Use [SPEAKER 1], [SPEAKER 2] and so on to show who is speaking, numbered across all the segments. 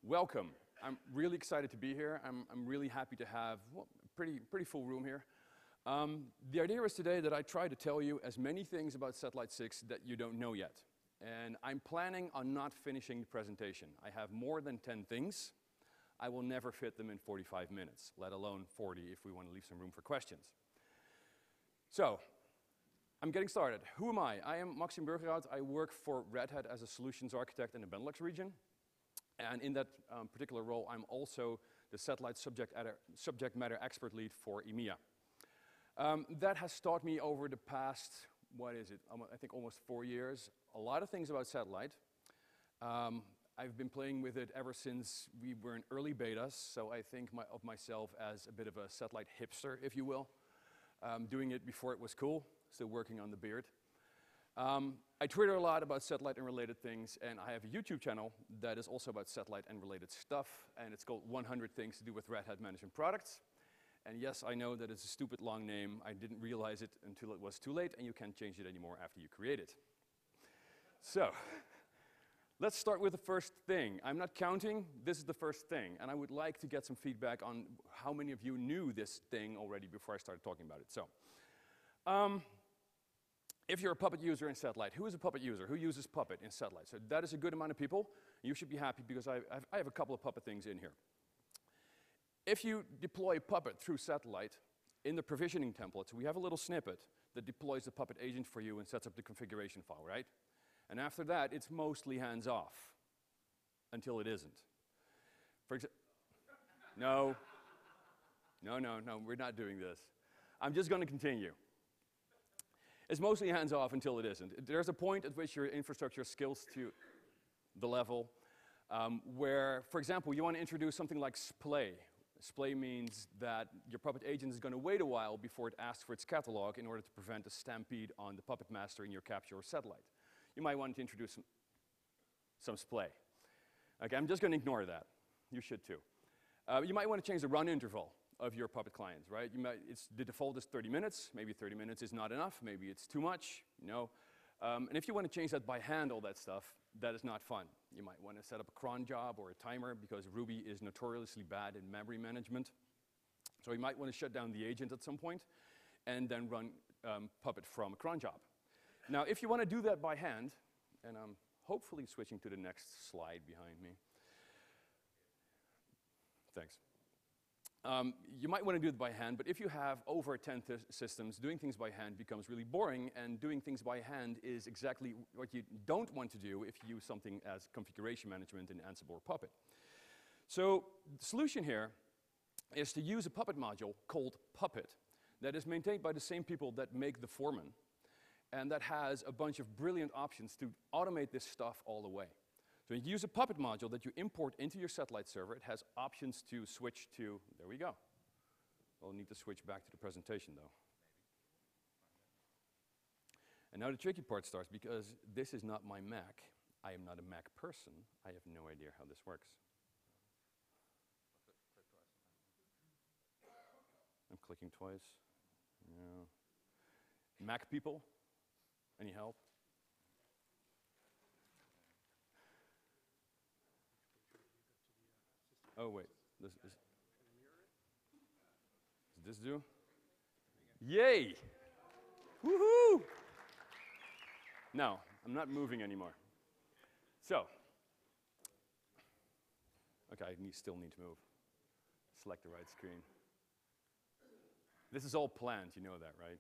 [SPEAKER 1] Welcome. I'm really excited to be here. I'm really happy to have a pretty full room here. The idea is today that I try to tell you as many things about Satellite 6 that you don't know yet. And I'm planning on not finishing the presentation. I have more than 10 things. I will never fit them in 45 minutes, let alone 40 if we want to leave some room for questions. So, I'm getting started. Who am I? I am Maxime Burgerhout. I work for Red Hat as a solutions architect in the Benelux region. And in that particular role, I'm also the satellite subject matter expert lead for EMEA. That has taught me over the past, I think almost 4 years, a lot of things about satellite. I've been playing with it ever since we were in early betas, so I think of myself as a bit of a satellite hipster, if you will. Doing it before it was cool, still working on the beard. I Twitter a lot about satellite and related things, and I have a YouTube channel that is also about satellite and related stuff, and it's called 100 Things to Do with Red Hat Management Products. And yes, I know that it's a stupid long name. I didn't realize it until it was too late, and you can't change it anymore after you create it. So, let's start with the first thing. I'm not counting, this is the first thing, and I would like to get some feedback on how many of you knew this thing already before I started talking about it. So, if you're a Puppet user in Satellite, who is a Puppet user? Who uses Puppet in Satellite? So that is a good amount of people. You should be happy because I have a couple of Puppet things in here. If you deploy Puppet through Satellite, in the provisioning templates, we have a little snippet that deploys the Puppet agent for you and sets up the configuration file, right? And after that, it's mostly hands-off, until it isn't. For example, no, we're not doing this. I'm just going to continue. It's mostly hands-off until it isn't. There's a point at which your infrastructure scales to the level where, for example, you want to introduce something like splay. Splay means that your Puppet agent is going to wait a while before it asks for its catalog in order to prevent a stampede on the Puppet master in your CAPSULE or satellite. You might want to introduce some splay. Okay, I'm just going to ignore that. You should too. You might want to change the run interval of your Puppet clients, right? The default is 30 minutes. Maybe 30 minutes is not enough. Maybe it's too much, you know. And if you want to change that by hand, all that stuff, that is not fun. You might want to set up a cron job or a timer because Ruby is notoriously bad in memory management. So you might want to shut down the agent at some point and then run Puppet from a cron job. Now, if you want to do that by hand, and I'm hopefully switching to the next slide behind me. Thanks. You might want to do it by hand, but if you have over 10 systems, doing things by hand becomes really boring, and doing things by hand is exactly what you don't want to do if you use something as configuration management in Ansible or Puppet. So the solution here is to use a Puppet module called Puppet that is maintained by the same people that make the FOREMAN, and that has a bunch of brilliant options to automate this stuff all the way. So you use a Puppet module that you import into your satellite server. It has options to switch to, there we go. We'll need to switch back to the presentation though. And now the tricky part starts because this is not my Mac. I am not a Mac person. I have no idea how this works. I'm clicking twice. No. Mac people, any help? Oh wait, does this do? Yay! Woohoo! No, I'm not moving anymore. So, okay, I still need to move. Select the right screen. This is all planned, you know that, right?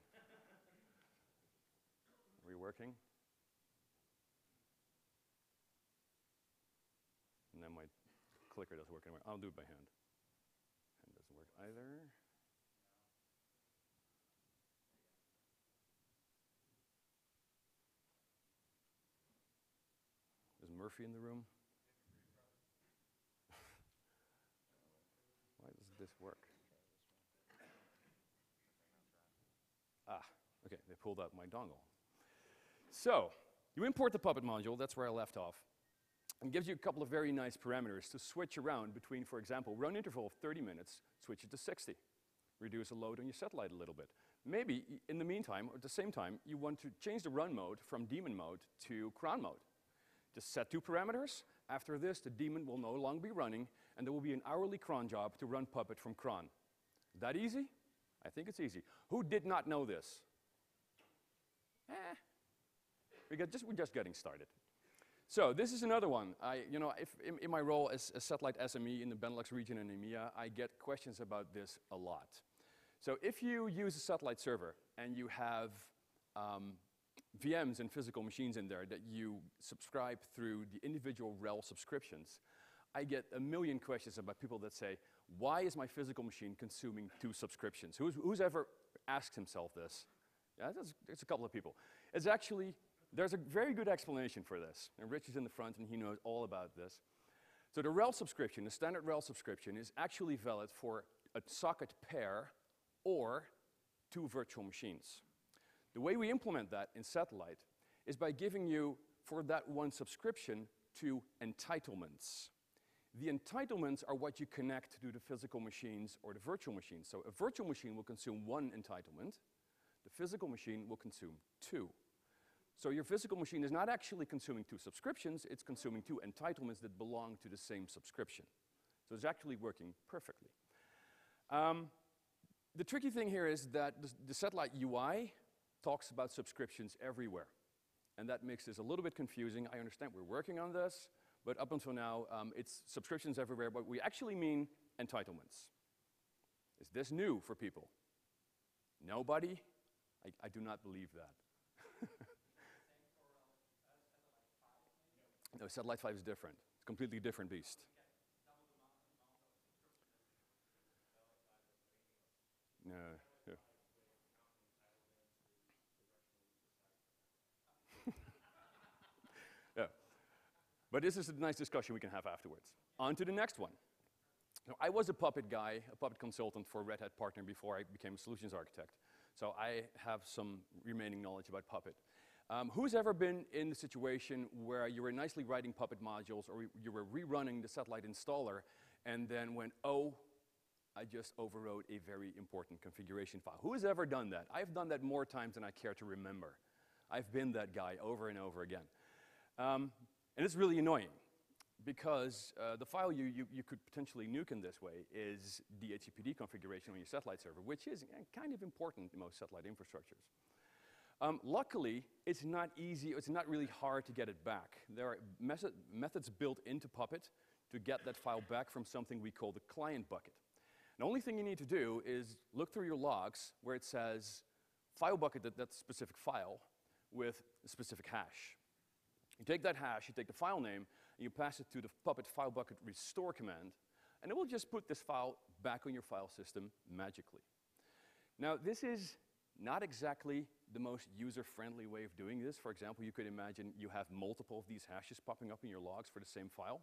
[SPEAKER 1] Are we working? And then my clicker doesn't work anymore. I'll do it by hand. Hand doesn't work either. Is Murphy in the room? Why does this work? Ah, okay, they pulled out my dongle. So, you import the Puppet module, that's where I left off. And gives you a couple of very nice parameters to switch around between, for example, run interval of 30 minutes, switch it to 60. Reduce the load on your satellite a little bit. Maybe, in the meantime, or at the same time, you want to change the run mode from daemon mode to cron mode. Just set 2 parameters, After this, the daemon will no longer be running, and there will be an hourly cron job to run Puppet from cron. That easy? I think it's easy. Who did not know this? We're just getting started. So this is another one. In my role as a satellite SME in the Benelux region and EMEA, I get questions about this a lot. So if you use a satellite server and you have VMs and physical machines in there that you subscribe through the individual RHEL subscriptions, I get a million questions about people that say, why is my physical machine consuming 2 subscriptions? Who's ever asked himself this? Yeah, there's a couple of people. It's actually, there's a very good explanation for this. And Rich is in the front and he knows all about this. So the RHEL subscription, the standard RHEL subscription, is actually valid for a socket pair or 2 virtual machines. The way we implement that in satellite is by giving you, for that one subscription, 2 entitlements. The entitlements are what you connect to the physical machines or the virtual machines. So a virtual machine will consume 1 entitlement. The physical machine will consume 2. So your physical machine is not actually consuming 2 subscriptions, it's consuming 2 entitlements that belong to the same subscription. So it's actually working perfectly. The tricky thing here is that the satellite UI talks about subscriptions everywhere. And that makes this a little bit confusing. I understand we're working on this, but up until now, it's subscriptions everywhere, but we actually mean entitlements. Is this new for people? Nobody? I do not believe that. No, Satellite 5 is different. It's a completely different beast. No. Yeah. Yeah. But this is a nice discussion we can have afterwards. On to the next one. Now, I was a Puppet guy, a Puppet consultant for Red Hat Partner before I became a solutions architect. So I have some remaining knowledge about Puppet. Who's ever been in the situation where you were nicely writing Puppet modules or you were rerunning the satellite installer and then went, oh, I just overwrote a very important configuration file? Who has ever done that? I've done that more times than I care to remember. I've been that guy over and over again. And it's really annoying because the file you could potentially nuke in this way is DHCP configuration on your satellite server, which is kind of important in most satellite infrastructures. Luckily, it's not easy, it's not really hard to get it back. There are methods built into Puppet to get that file back from something we call the client bucket. The only thing you need to do is look through your logs where it says file bucket, that's a specific file, with a specific hash. You take that hash, you take the file name, and you pass it to the Puppet file bucket restore command, and it will just put this file back on your file system magically. Now, this is not exactly the most user-friendly way of doing this. For example, you could imagine you have multiple of these hashes popping up in your logs for the same file.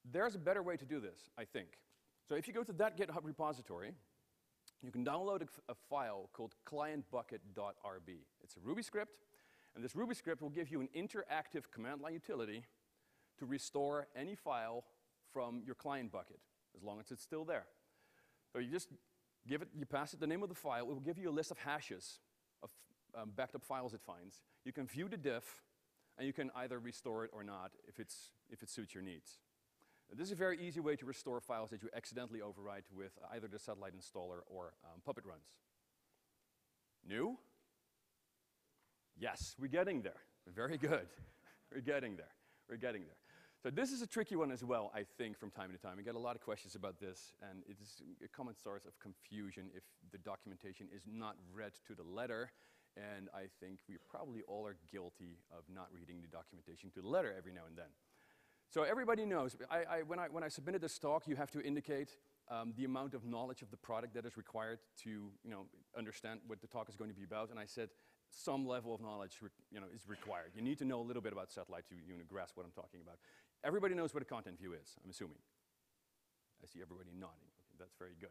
[SPEAKER 1] There's a better way to do this, I think. So if you go to that GitHub repository, you can download a file called clientbucket.rb. It's a Ruby script, and this Ruby script will give you an interactive command line utility to restore any file from your client bucket, as long as it's still there. So you just give it, you pass it the name of the file, it will give you a list of hashes of backed up files it finds. You can view the diff, and you can either restore it or not if it suits your needs. This is a very easy way to restore files that you accidentally overwrite with either the satellite installer or Puppet runs. New? Yes, we're getting there. Very good. We're getting there. We're getting there. So this is a tricky one as well, I think, from time to time. We get a lot of questions about this, and it is a common source of confusion if the documentation is not read to the letter. And I think we probably all are guilty of not reading the documentation to the letter every now and then. So everybody knows, when I submitted this talk, you have to indicate the amount of knowledge of the product that is required to understand what the talk is going to be about. And I said some level of knowledge is required. You need to know a little bit about satellite to grasp what I'm talking about. Everybody knows what a content view is, I'm assuming. I see everybody nodding. Okay, that's very good.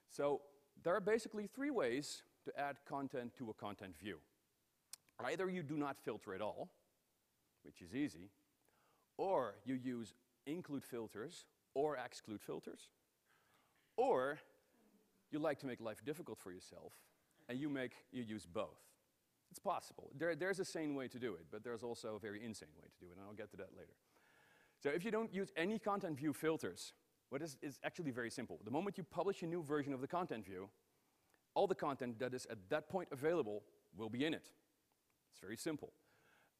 [SPEAKER 1] So there are basically 3 ways to add content to a content view. Either you do not filter at all, which is easy, or you use include filters or exclude filters, or you like to make life difficult for yourself, and you use both. It's possible. There's a sane way to do it, but there's also a very insane way to do it, and I'll get to that later. So if you don't use any content view filters, what is actually very simple. The moment you publish a new version of the content view, all the content that is at that point available will be in it. It's very simple.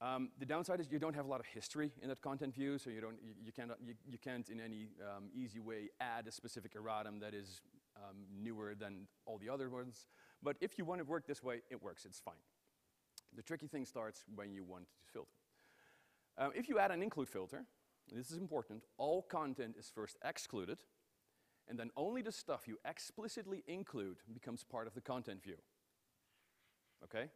[SPEAKER 1] The downside is you don't have a lot of history in that content view, so you can't in any easy way add a specific erratum that is newer than all the other ones. But if you want to work this way, it works. It's fine. The tricky thing starts when you want to filter. If you add an include filter, and this is important, all content is first excluded, and then only the stuff you explicitly include becomes part of the content view. Okay?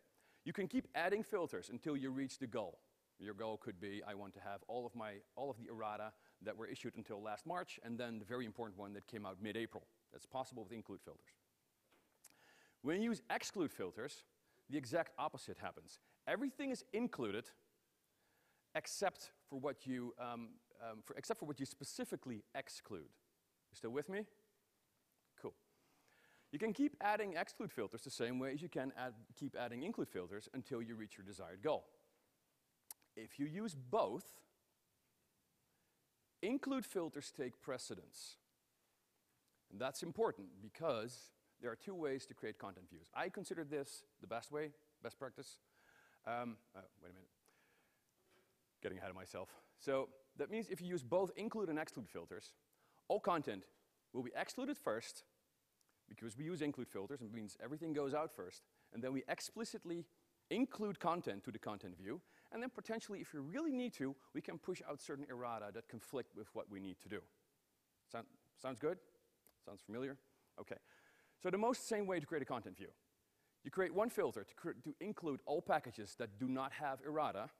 [SPEAKER 1] You can keep adding filters until you reach the goal. Your goal could be, I want to have all of the errata that were issued until last March, and then the very important one that came out mid-April. That's possible with include filters. When you use exclude filters, the exact opposite happens. Everything is included except for what you specifically exclude. You still with me? Cool. You can keep adding exclude filters the same way as you can keep adding include filters until you reach your desired goal. If you use both, include filters take precedence. And that's important because there are two ways to create content views. I consider this the best way, best practice. Wait a minute. Getting ahead of myself. So that means if you use both include and exclude filters, all content will be excluded first, because we use include filters, and it means everything goes out first, and then we explicitly include content to the content view, and then potentially, if we really need to, we can push out certain errata that conflict with what we need to do. Sounds good? Sounds familiar? Okay. So the most same way to create a content view. You create one filter to include all packages that do not have errata.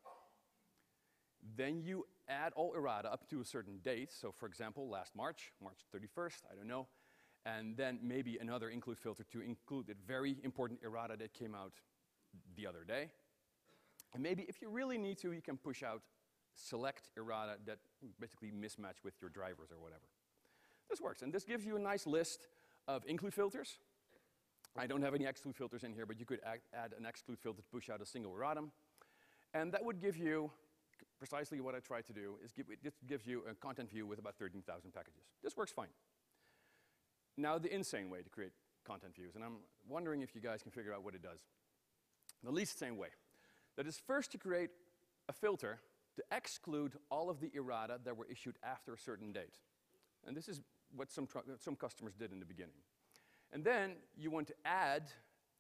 [SPEAKER 1] Then you add all errata up to a certain date. So for example, last March 31st, I don't know. And then maybe another include filter to include the very important errata that came out the other day. And maybe if you really need to, you can push out select errata that basically mismatch with your drivers or whatever. This works, and this gives you a nice list of include filters. I don't have any exclude filters in here, but you could add an exclude filter to push out a single erratum. And that would give you precisely what I tried to do, is it gives you a content view with about 13,000 packages. This works fine. Now the insane way to create content views, and I'm wondering if you guys can figure out what it does. The least sane way. That is first to create a filter to exclude all of the errata that were issued after a certain date. And this is what some customers did in the beginning. And then you want to add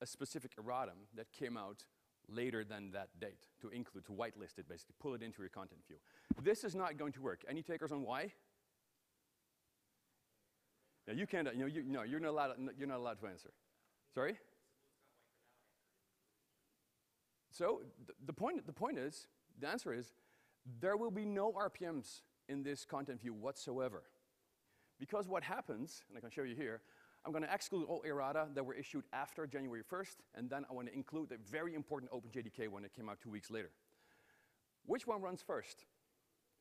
[SPEAKER 1] a specific erratum that came out later than that date to include, to whitelist it, basically, pull it into your content view. This is not going to work. Any takers on why? Yeah, you can't, no, you're not allowed to answer. Sorry? So the answer is, there will be no RPMs in this content view whatsoever. Because what happens, and I can show you here, I'm going to exclude all errata that were issued after January 1st, and then I want to include the very important OpenJDK one that came out 2 weeks later. Which one runs first?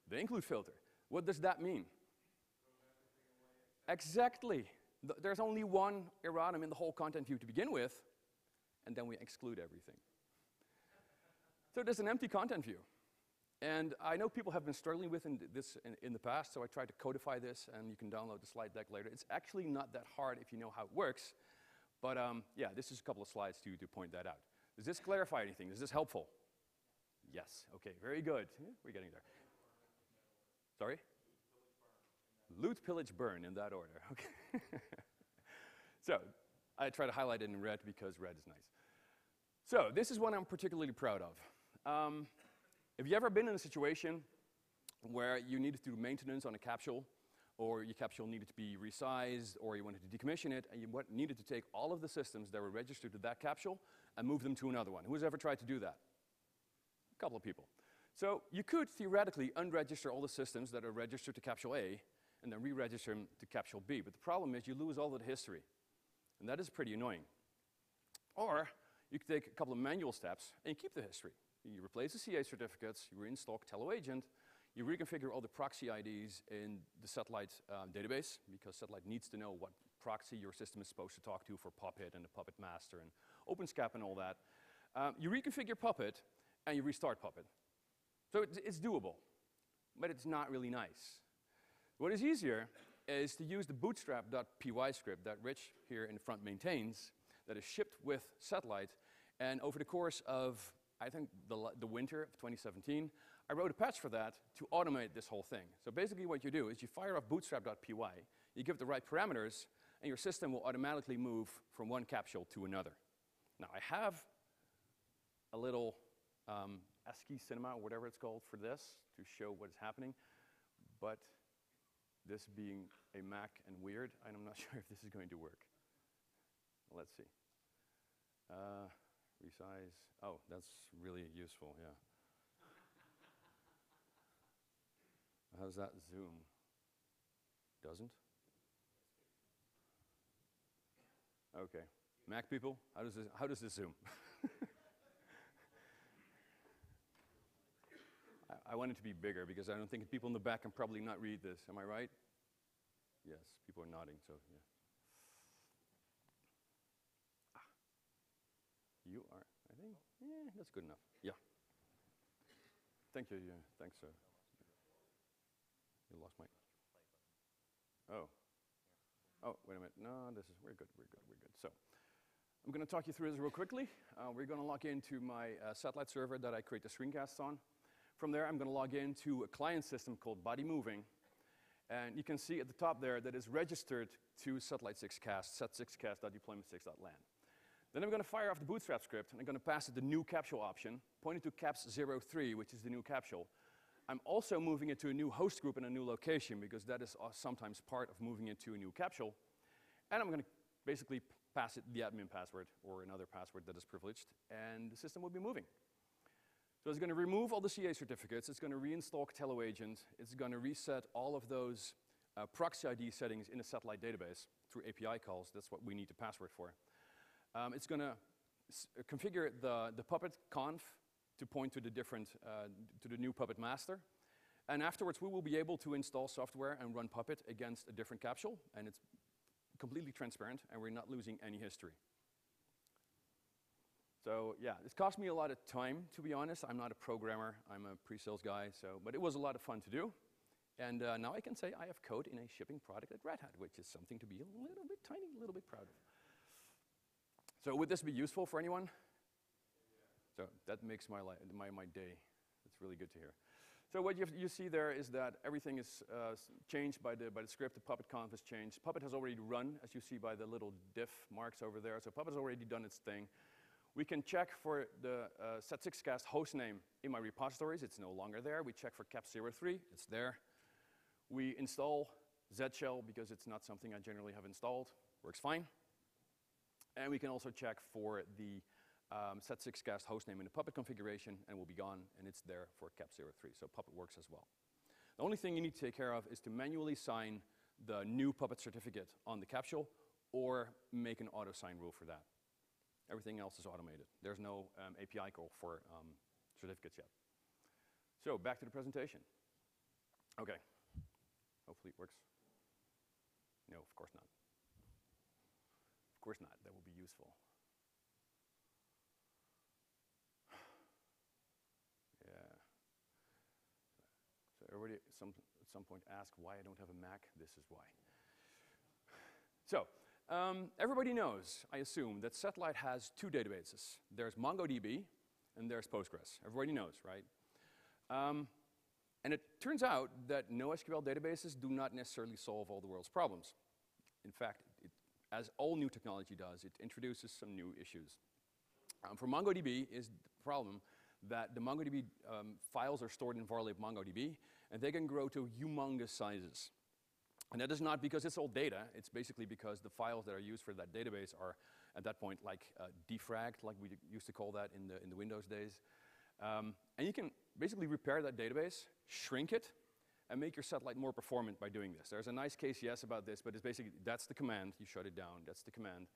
[SPEAKER 1] The include filter. What does that mean? Exactly. There's only one erratum in the whole content view to begin with, and then we exclude everything. So there's an empty content view. And I know people have been struggling with this in the past, so I tried to codify this, and you can download the slide deck later. It's actually not that hard if you know how it works, but yeah, this is a couple of slides to point that out. Does this clarify anything? Is this helpful? Yes, okay, very good. Yeah, we're getting there. Sorry? Loot, pillage, burn, in that order, okay. So, I try to highlight it in red because red is nice. So, this is one I'm particularly proud of. Have you ever been in a situation where you needed to do maintenance on a capsule, or your capsule needed to be resized, or you wanted to decommission it, and you needed to take all of the systems that were registered to that capsule and move them to another one? Who's ever tried to do that? A couple of people. So you could theoretically unregister all the systems that are registered to capsule A and then re-register them to capsule B. But the problem is you lose all of the history, and that is pretty annoying. Or you could take a couple of manual steps and keep the history. You replace the CA certificates, you reinstall TeleAgent, you reconfigure all the proxy IDs in the satellite database, because satellite needs to know what proxy your system is supposed to talk to for Puppet and the Puppet master and OpenSCAP and all that. You reconfigure Puppet, and you restart Puppet. So it's doable, but it's not really nice. What is easier is to use the bootstrap.py script that Rich here in the front maintains, that is shipped with Satellite. And over the course of, I think, the winter of 2017, I wrote a patch for that to automate this whole thing. So basically what you do is you fire up bootstrap.py, you give it the right parameters, and your system will automatically move from one capsule to another. Now, I have a little ASCII cinema, or whatever it's called, for this to show what is happening. But this being a Mac and weird, I'm not sure if this is going to work. Let's see. Resize. Oh, that's really useful, yeah. How's that zoom? Doesn't? Okay. Mac people, how does this zoom? I want it to be bigger because I don't think people in the back can probably not read this. Am I right? Yes, people are nodding, so yeah. You are, I think, yeah, that's good enough. Yeah. Thank you, yeah, thanks, sir. You lost my, oh, wait a minute, no, we're good. So, I'm gonna talk you through this real quickly. We're gonna log into my satellite server that I create the screencasts on. From there, I'm gonna log into a client system called Body Moving. And you can see at the top there that is registered to satellite 6cast, sat6cast.deployment6.lan. Then I'm gonna fire off the bootstrap script, and I'm gonna pass it the new capsule option, pointing to caps03, which is the new capsule. I'm also moving it to a new host group in a new location, because that is sometimes part of moving into a new capsule. And I'm gonna basically pass it the admin password, or another password that is privileged, and the system will be moving. So it's gonna remove all the CA certificates, it's gonna reinstall TeleAgent, it's gonna reset all of those proxy ID settings in a satellite database through API calls. That's what we need the password for. It's gonna configure the Puppet conf to point to the different, to the new Puppet master. And afterwards, we will be able to install software and run Puppet against a different capsule, and it's completely transparent, and we're not losing any history. So yeah, this cost me a lot of time, to be honest. I'm not a programmer, I'm a pre-sales guy, but it was a lot of fun to do. And now I can say I have code in a shipping product at Red Hat, which is something to be a little bit tiny, a little bit proud of. So would this be useful for anyone? So that makes my day. It's really good to hear. So what you see there is that everything is changed by the script. The Puppet conf is changed. Puppet has already run, as you see by the little diff marks over there. So Puppet has already done its thing. We can check for the sat6cast hostname in my repositories. It's no longer there. We check for caps03. It's there. We install zshell because it's not something I generally have installed. Works fine. And we can also check for the sat6cast hostname in the Puppet configuration, and will be gone, and it's there for caps03. So Puppet works as well. The only thing you need to take care of is to manually sign the new Puppet certificate on the capsule, or make an auto-sign rule for that. Everything else is automated. There's no API call for certificates yet. So back to the presentation. Okay. Hopefully it works. No, of course not. Of course not. That would be useful. Yeah. So everybody at some point asked why I don't have a Mac. This is why. So everybody knows, I assume, that Satellite has two databases. There's MongoDB and there's Postgres. Everybody knows, right? And it turns out that NoSQL databases do not necessarily solve all the world's problems. In fact, as all new technology does, it introduces some new issues. For MongoDB is the problem that the MongoDB files are stored in varlib MongoDB, and they can grow to humongous sizes. And that is not because it's all data, it's basically because the files that are used for that database are, at that point, like defragged, like we used to call that in the Windows days. And you can basically repair that database, shrink it, and make your satellite more performant by doing this. There's a nice KCS about this, but it's basically, that's the command, you shut it down, that's the command.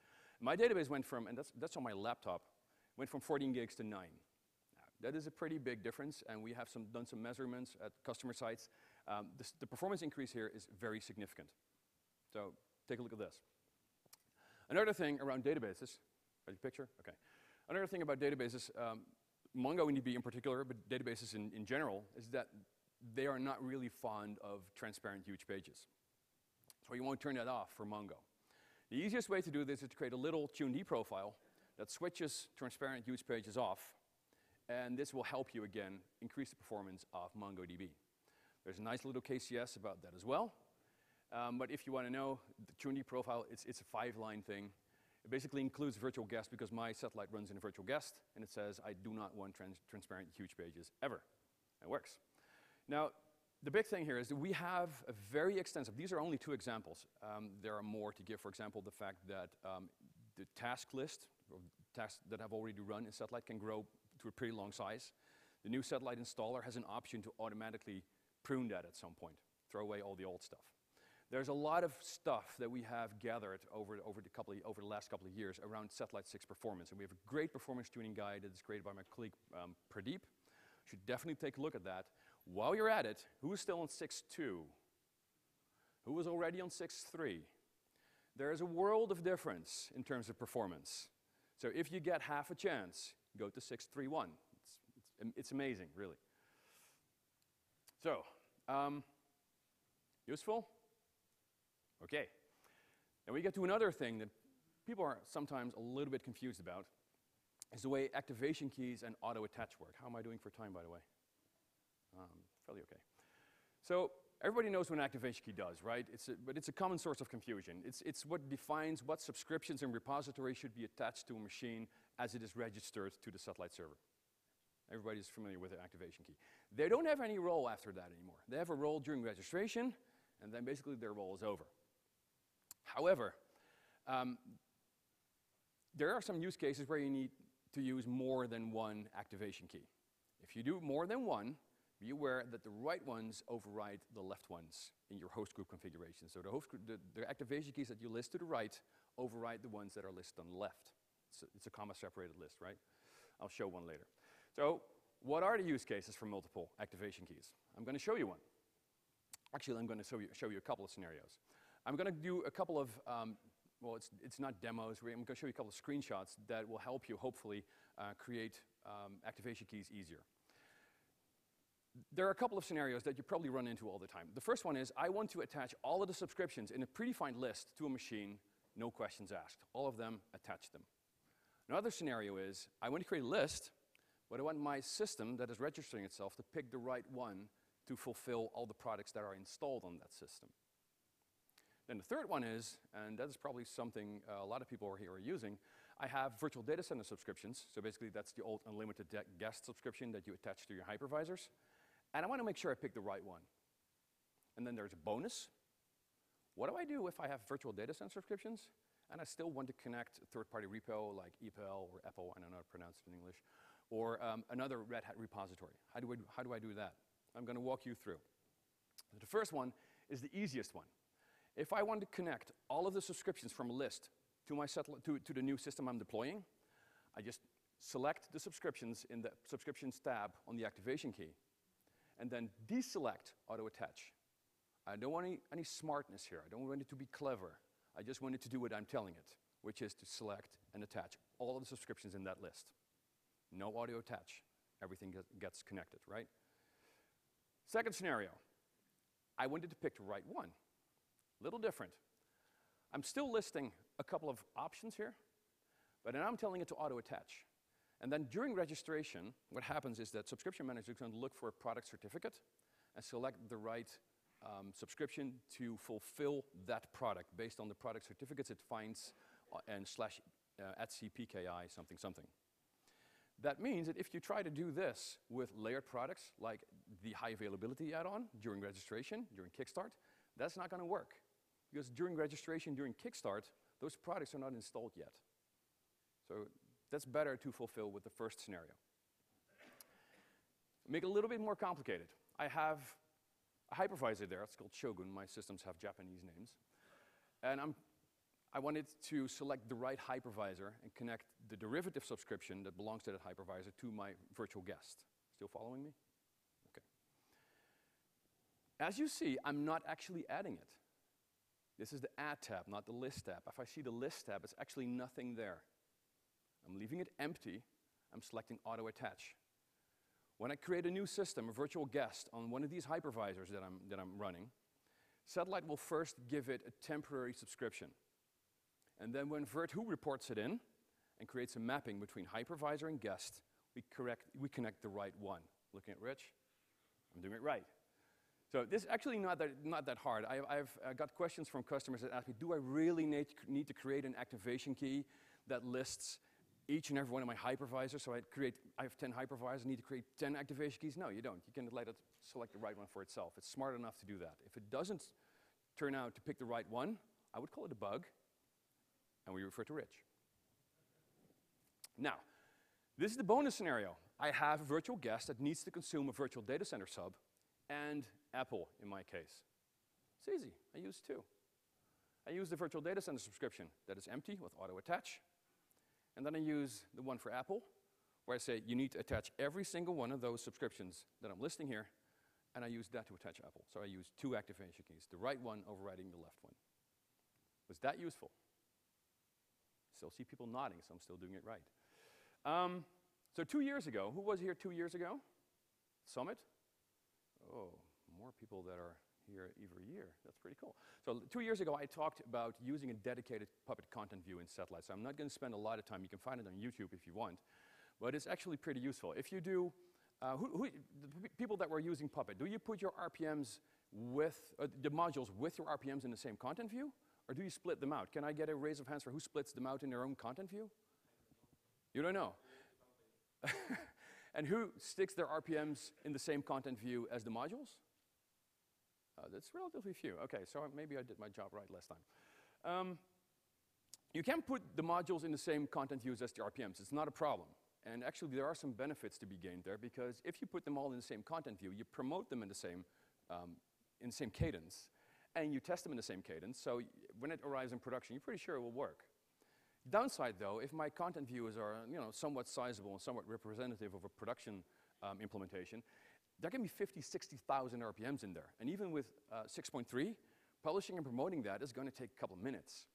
[SPEAKER 1] My database went from, and that's on my laptop, went from 14 gigs to 9. Now, that is a pretty big difference, and we have done some measurements at customer sites. The performance increase here is very significant. So take a look at this. Another thing around databases, ready picture? Okay. Another thing about databases, MongoDB in particular, but databases in general, is that they are not really fond of transparent huge pages. So you want to turn that off for Mongo. The easiest way to do this is to create a little TuneD profile that switches transparent huge pages off, and this will help you, again, increase the performance of MongoDB. There's a nice little KCS about that as well. But if you want to know, the TuneD profile, it's a 5-line thing. It basically includes virtual guest because my satellite runs in a virtual guest, and it says, I do not want transparent huge pages ever. It works. Now, the big thing here is that we have a very extensive, these are only 2 examples. There are more to give. For example, the fact that the task list, or tasks that have already run in satellite can grow to a pretty long size. The new satellite installer has an option to automatically prune that at some point, throw away all the old stuff. There's a lot of stuff that we have gathered over the last couple of years around Satellite 6 performance. And we have a great performance tuning guide that is created by my colleague Pradeep. You should definitely take a look at that. While you're at it, who is still on 6.2? Who is already on 6.3? There is a world of difference in terms of performance. So if you get half a chance, go to 6.3.1. It's amazing, really. So, useful? Okay. And we get to another thing that people are sometimes a little bit confused about, is the way activation keys and auto-attach work. How am I doing for time, by the way? Fairly okay. So everybody knows what an activation key does, right? But it's a common source of confusion. It's what defines what subscriptions and repositories should be attached to a machine as it is registered to the satellite server. Everybody's familiar with the activation key. They don't have any role after that anymore. They have a role during registration, and then basically their role is over. However, there are some use cases where you need to use more than one activation key. If you do more than one, be aware that the right ones override the left ones in your host group configuration. So the activation keys that you list to the right override the ones that are listed on the left. It's a comma-separated list, right? I'll show one later. So what are the use cases for multiple activation keys? I'm going to show you one. Actually, I'm going to show you a couple of scenarios. I'm going to do a couple of, well, it's not demos. I'm going to show you a couple of screenshots that will help you, hopefully, create activation keys easier. There are a couple of scenarios that you probably run into all the time. The first one is, I want to attach all of the subscriptions in a predefined list to a machine, no questions asked. All of them, attach them. Another scenario is, I want to create a list, but I want my system that is registering itself to pick the right one to fulfill all the products that are installed on that system. Then the third one is, and that is probably something a lot of people here are using, I have virtual data center subscriptions. So basically, that's the old unlimited guest subscription that you attach to your hypervisors. And I want to make sure I pick the right one. And then there's a bonus. What do I do if I have virtual data center subscriptions and I still want to connect a third-party repo like EPEL or EPEL, I don't know how to pronounce it in English, or another Red Hat repository? How do I do that? I'm going to walk you through. The first one is the easiest one. If I want to connect all of the subscriptions from a list to the new system I'm deploying, I just select the subscriptions in the subscriptions tab on the activation key, and then deselect auto-attach. I don't want any smartness here. I don't want it to be clever. I just want it to do what I'm telling it, which is to select and attach all of the subscriptions in that list. No auto-attach. Everything gets connected, right? Second scenario. I wanted to pick the right one. Little different. I'm still listing a couple of options here, but then I'm telling it to auto-attach. And then during registration, what happens is that subscription manager is going to look for a product certificate and select the right subscription to fulfill that product based on the product certificates it finds and /@cpki something something. That means that if you try to do this with layered products like the high availability add-on during registration, during Kickstart, that's not going to work. Because during registration, during Kickstart, those products are not installed yet. So that's better to fulfill with the first scenario. Make it a little bit more complicated. I have a hypervisor there. It's called Shogun. My systems have Japanese names. And I wanted to select the right hypervisor and connect the derivative subscription that belongs to that hypervisor to my virtual guest. Still following me? Okay. As you see, I'm not actually adding it. This is the Add tab, not the List tab. If I see the List tab, it's actually nothing there. I'm leaving it empty. I'm selecting auto attach. When I create a new system, a virtual guest on one of these hypervisors that I'm running, Satellite will first give it a temporary subscription. And then when virtWho reports it in and creates a mapping between hypervisor and guest, we connect the right one. Looking at Rich, I'm doing it right. So this is actually not that hard. I've got questions from customers that ask me, do I really need to create an activation key that lists each and every one of my hypervisors? So I have 10 hypervisors, I need to create 10 activation keys? No, you don't. You can let it select the right one for itself. It's smart enough to do that. If it doesn't turn out to pick the right one, I would call it a bug, and we refer to Rich. Now, this is the bonus scenario. I have a virtual guest that needs to consume a virtual data center sub, and Apple, in my case. It's easy. I use two. I use the virtual data center subscription that is empty with auto attach. And then I use the one for Apple, where I say you need to attach every single one of those subscriptions that I'm listing here, and I use that to attach Apple. So I use two activation keys, the right one overriding the left one. Was that useful? Still see people nodding, so I'm still doing it right. So 2 years ago, who was here 2 years ago? Summit? Oh, more people that are here every year. That's pretty cool. So 2 years ago, I talked about using a dedicated Puppet content view in Satellite. So I'm not going to spend a lot of time. You can find it on YouTube if you want. But it's actually pretty useful. If you do, the people that were using Puppet, do you put your RPMs with, the modules with your RPMs in the same content view? Or do you split them out? Can I get a raise of hands for who splits them out in their own content view? You don't know. And who sticks their RPMs in the same content view as the modules? That's relatively few. Okay, so maybe I did my job right last time. You can put the modules in the same content views as the RPMs. It's not a problem. And actually, there are some benefits to be gained there, because if you put them all in the same content view, you promote them in the same cadence, and you test them in the same cadence. So when it arrives in production, you're pretty sure it will work. Downside, though, if my content views are somewhat sizable and somewhat representative of a production implementation, there can be 50, 60,000 RPMs in there. And even with 6.3, publishing and promoting that is going to take a couple of minutes.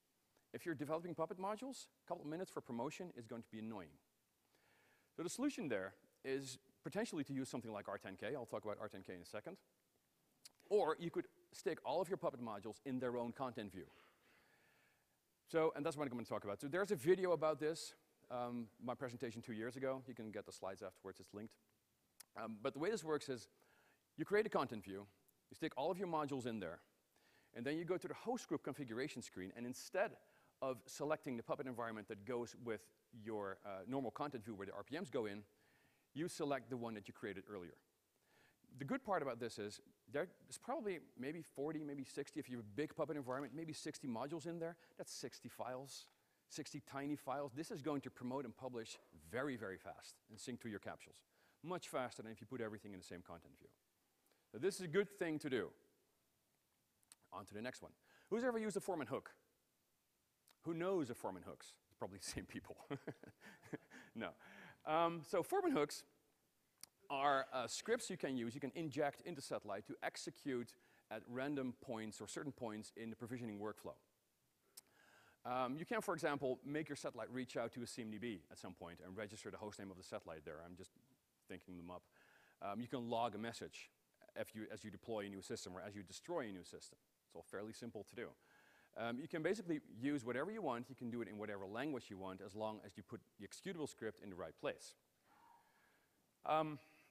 [SPEAKER 1] If you're developing Puppet modules, a couple of minutes for promotion is going to be annoying. So the solution there is potentially to use something like R10K. I'll talk about R10K in a second. Or you could stick all of your Puppet modules in their own content view. So, and that's what I'm going to talk about. So there's a video about this, my presentation 2 years ago. You can get the slides afterwards, it's linked. But the way this works is you create a content view, you stick all of your modules in there, and then you go to the host group configuration screen, and instead of selecting the Puppet environment that goes with your normal content view where the RPMs go in, you select the one that you created earlier. The good part about this is there's probably maybe 40, maybe 60, if you have a big Puppet environment, maybe 60 modules in there. That's 60 files, 60 tiny files. This is going to promote and publish very, very fast and sync to your capsules. Much faster than if you put everything in the same content view. So this is a good thing to do. On to the next one. Who's ever used a FOREMAN hook? Who knows of FOREMAN hooks? It's probably the same people. No. So FOREMAN hooks are scripts you can use, you can inject into Satellite to execute at random points or certain points in the provisioning workflow. You can, for example, make your Satellite reach out to a CMDB at some point and register the hostname of the Satellite there. I'm just thinking them up. You can log a message as you deploy a new system or as you destroy a new system. It's all fairly simple to do. You can basically use whatever you want. You can do it in whatever language you want as long as you put the executable script in the right place.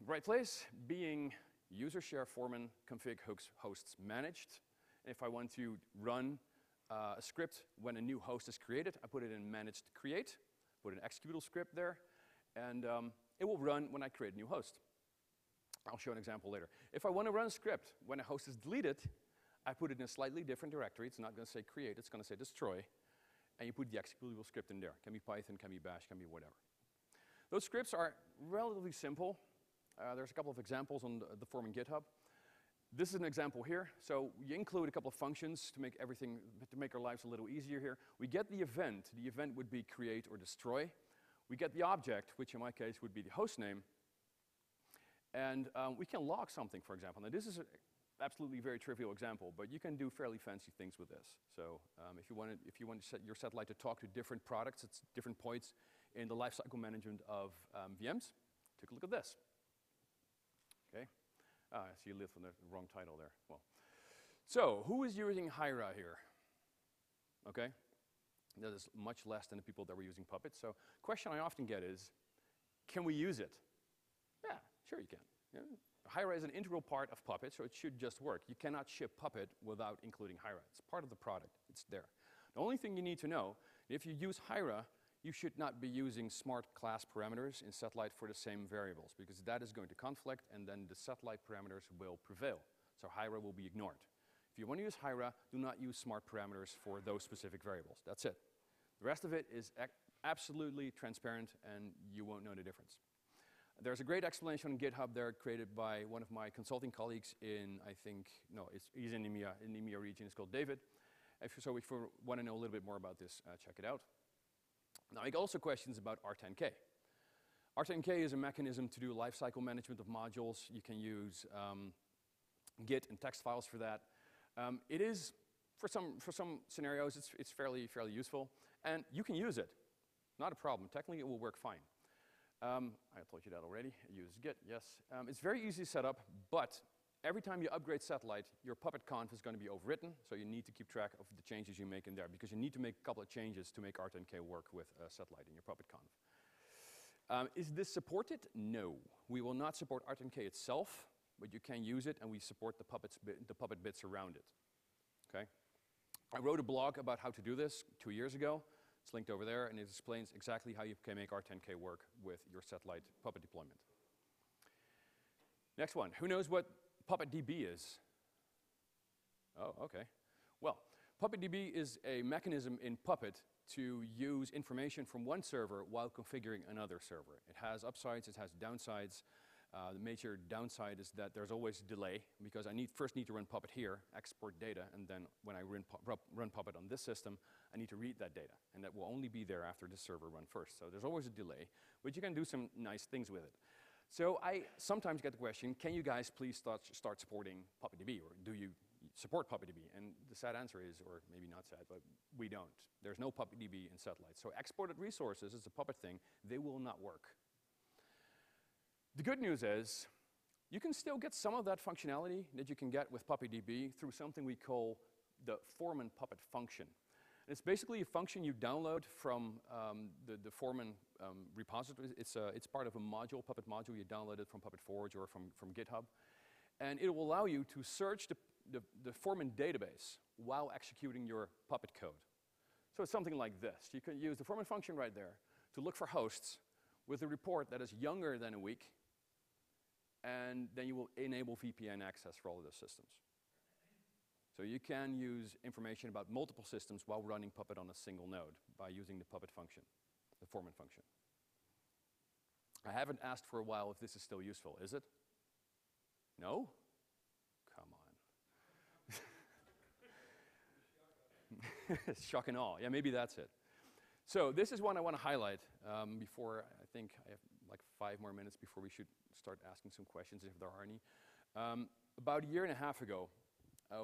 [SPEAKER 1] Right place being user share FOREMAN config hosts managed. If I want to run a script when a new host is created, I put it in managed create, put an executable script there, and it will run when I create a new host. I'll show an example later. If I want to run a script when a host is deleted, I put it in a slightly different directory. It's not going to say create, it's going to say destroy, and you put the executable script in there. Can be Python, can be Bash, can be whatever. Those scripts are relatively simple. There's a couple of examples on the FOREMAN GitHub. This is an example here. So you include a couple of functions to make our lives a little easier here. We get the event. The event would be create or destroy. We get the object, which in my case would be the host name. And we can log something, for example. Now this is absolutely a very trivial example, but you can do fairly fancy things with this. So if you want to set your Satellite to talk to different products at different points in the lifecycle management of VMs. Take a look at this. Okay. I see you lived on the wrong title there. Well, so who is using Hira here? Okay. That is much less than the people that were using Puppet. So question I often get is, can we use it? Yeah, sure you can. Yeah. Hira is an integral part of Puppet, so it should just work. You cannot ship Puppet without including Hira. It's part of the product. It's there. The only thing you need to know, if you use Hira, you should not be using smart class parameters in Satellite for the same variables, because that is going to conflict, and then the Satellite parameters will prevail. So Hira will be ignored. If you want to use Hira, do not use smart parameters for those specific variables. That's it. The rest of it is absolutely transparent, and you won't know the difference. There's a great explanation on GitHub there created by one of my consulting colleagues in, I think, no, he's in EMEA region. It's called David. If you want to know a little bit more about this, check it out. Now, I get also questions about R10K. R10K is a mechanism to do lifecycle management of modules. You can use Git and text files for that. It is, for some scenarios, it's fairly useful. And you can use it. Not a problem. Technically, it will work fine. I told you that already. I use Git, yes. It's very easy to set up, but every time you upgrade Satellite, your Puppet conf is going to be overwritten, so you need to keep track of the changes you make in there, because you need to make a couple of changes to make R10K work with Satellite in your Puppet conf. Is this supported? No. We will not support R10K itself, but you can use it, and we support the Puppet bits around it. Okay? I wrote a blog about how to do this 2 years ago. It's linked over there, and it explains exactly how you can make R10K work with your Satellite Puppet deployment. Next one. Who knows what PuppetDB is? Oh, okay. Well, PuppetDB is a mechanism in Puppet to use information from one server while configuring another server. It has upsides, it has downsides. The major downside is that there's always a delay, because I first need to run Puppet here, export data, and then when I run Puppet on this system, I need to read that data. And that will only be there after the server run first. So there's always a delay, but you can do some nice things with it. So I sometimes get the question, can you guys please start supporting PuppetDB, or do you support PuppetDB? And the sad answer is, or maybe not sad, but we don't. There's no PuppetDB in Satellite. So exported resources, it's a Puppet thing, they will not work. The good news is, you can still get some of that functionality that you can get with PuppetDB through something we call the FOREMAN Puppet function. And it's basically a function you download from the FOREMAN repository. It's part of a module, Puppet module. You download it from Puppet Forge or from GitHub. And it will allow you to search the FOREMAN database while executing your Puppet code. So it's something like this. You can use the FOREMAN function right there to look for hosts with a report that is younger than a week, and then you will enable VPN access for all of those systems. So you can use information about multiple systems while running Puppet on a single node by using the Puppet function, the FOREMAN function. I haven't asked for a while if this is still useful, is it? No? Come on. Shock and awe. Yeah, maybe that's it. So this is one I want to highlight before, I think I have like 5 more minutes before we should start asking some questions, if there are any. About a year and a half ago,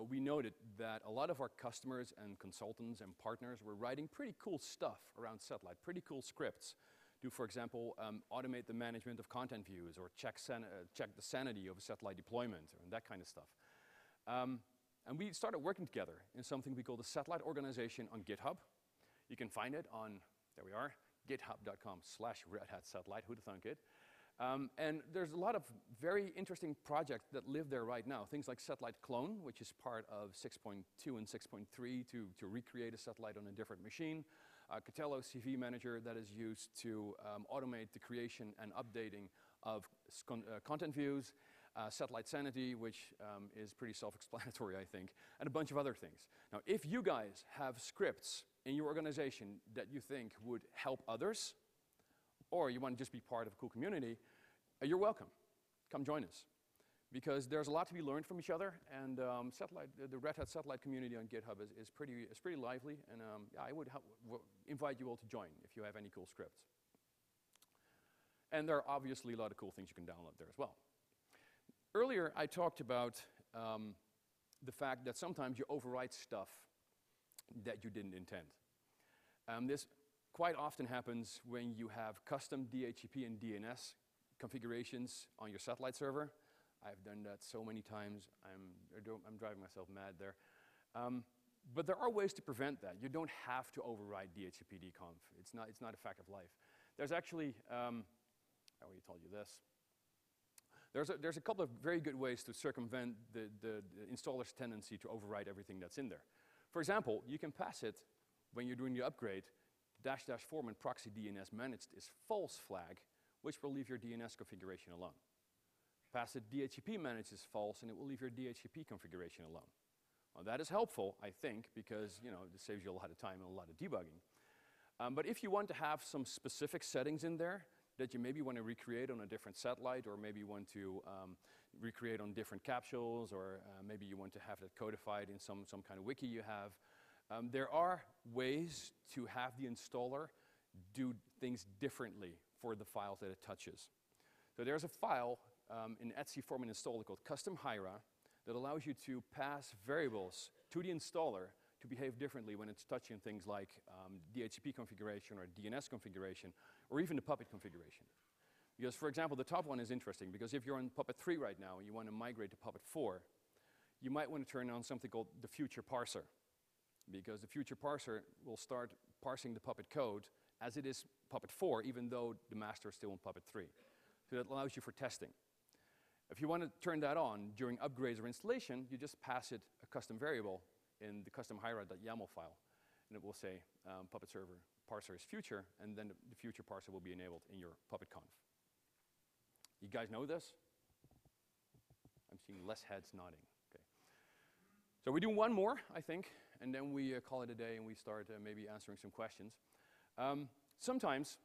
[SPEAKER 1] we noted that a lot of our customers and consultants and partners were writing pretty cool stuff around Satellite, pretty cool scripts to, for example, automate the management of content views, or check the sanity of a Satellite deployment, and that kind of stuff. And we started working together in something we call the Satellite organization on GitHub. You can find it on, there we are, github.com/redhatsatellite, who'd have thunk it. And there's a lot of very interesting projects that live there right now. Things like Satellite Clone, which is part of 6.2 and 6.3 to recreate a satellite on a different machine. Catello CV Manager that is used to automate the creation and updating of content views. Satellite Sanity, which is pretty self-explanatory, I think, and a bunch of other things. Now, if you guys have scripts in your organization that you think would help others, or you want to just be part of a cool community, you're welcome. Come join us. Because there's a lot to be learned from each other, and the Red Hat Satellite community on GitHub is pretty lively, and yeah, I would invite you all to join if you have any cool scripts. And there are obviously a lot of cool things you can download there as well. Earlier, I talked about the fact that sometimes you overwrite stuff that you didn't intend. This quite often happens when you have custom DHCP and DNS configurations on your satellite server. I've done that so many times, I'm driving myself mad there. But there are ways to prevent that. You don't have to override DHCP dconf. It's not a fact of life. There's actually, I already told you this. There's a couple of very good ways to circumvent the installer's tendency to override everything that's in there. For example, you can pass it, when you're doing the upgrade, --foreman proxy DNS managed is false flag, which will leave your DNS configuration alone. Pass it DHCP managed is false, and it will leave your DHCP configuration alone. Well, that is helpful, I think, because it saves you a lot of time and a lot of debugging. But if you want to have some specific settings in there that you maybe want to recreate on a different satellite, or maybe you want to recreate on different capsules, or maybe you want to have it codified in some kind of wiki you have, there are ways to have the installer do things differently for the files that it touches. So there's a file in etc FOREMAN installer called custom HIRA that allows you to pass variables to the installer to behave differently when it's touching things like DHCP configuration or DNS configuration, or even the Puppet configuration. Because, for example, the top one is interesting, because if you're on Puppet 3 right now and you want to migrate to Puppet 4, you might want to turn on something called the future parser, because the future parser will start parsing the Puppet code as it is Puppet 4, even though the master is still in Puppet 3. So that allows you for testing. If you want to turn that on during upgrades or installation, you just pass it a custom variable in the custom HIRA.yaml file, and it will say Puppet server parser is future, and then the future parser will be enabled in your Puppet conf. You guys know this? I'm seeing less heads nodding. Okay. So we do one more, I think, and then we call it a day and we start maybe answering some questions. Sometimes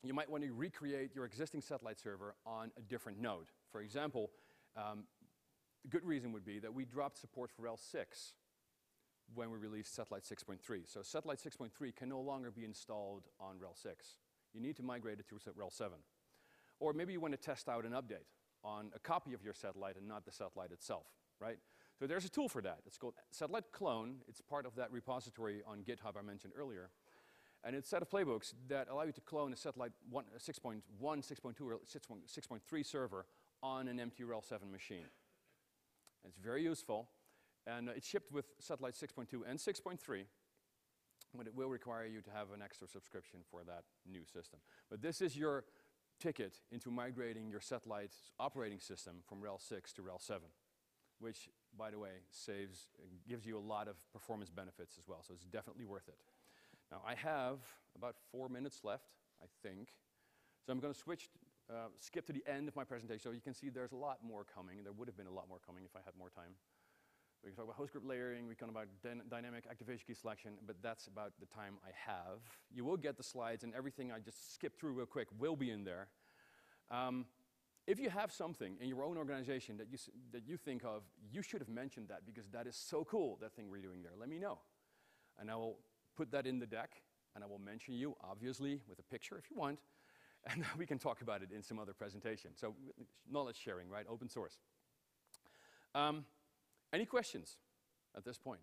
[SPEAKER 1] you might want to recreate your existing satellite server on a different node. For example, a good reason would be that we dropped support for RHEL 6 when we released Satellite 6.3. So Satellite 6.3 can no longer be installed on RHEL 6. You need to migrate it to RHEL 7. Or maybe you want to test out an update on a copy of your satellite and not the satellite itself, right? So there's a tool for that. It's called Satellite Clone. It's part of that repository on GitHub I mentioned earlier. And it's a set of playbooks that allow you to clone a Satellite 6.1, 6.2, or 6.3 server on an empty RHEL 7 machine. And it's very useful. And it's shipped with Satellite 6.2 and 6.3, but it will require you to have an extra subscription for that new system. But this is your ticket into migrating your satellite's operating system from RHEL 6 to RHEL 7, which, by the way, gives you a lot of performance benefits as well, so it's definitely worth it. Now, I have about 4 minutes left, I think, so I'm going to skip to the end of my presentation, so you can see there's a lot more coming. There would have been a lot more coming if I had more time. We can talk about host group layering, we can talk about dynamic activation key selection, but that's about the time I have. You will get the slides, and everything I just skipped through real quick will be in there. If you have something in your own organization that you think of, you should have mentioned that, because that is so cool, that thing we're doing there. Let me know. And I will put that in the deck, and I will mention you, obviously, with a picture if you want, and we can talk about it in some other presentation. So knowledge sharing, right? Open source. Any questions at this point?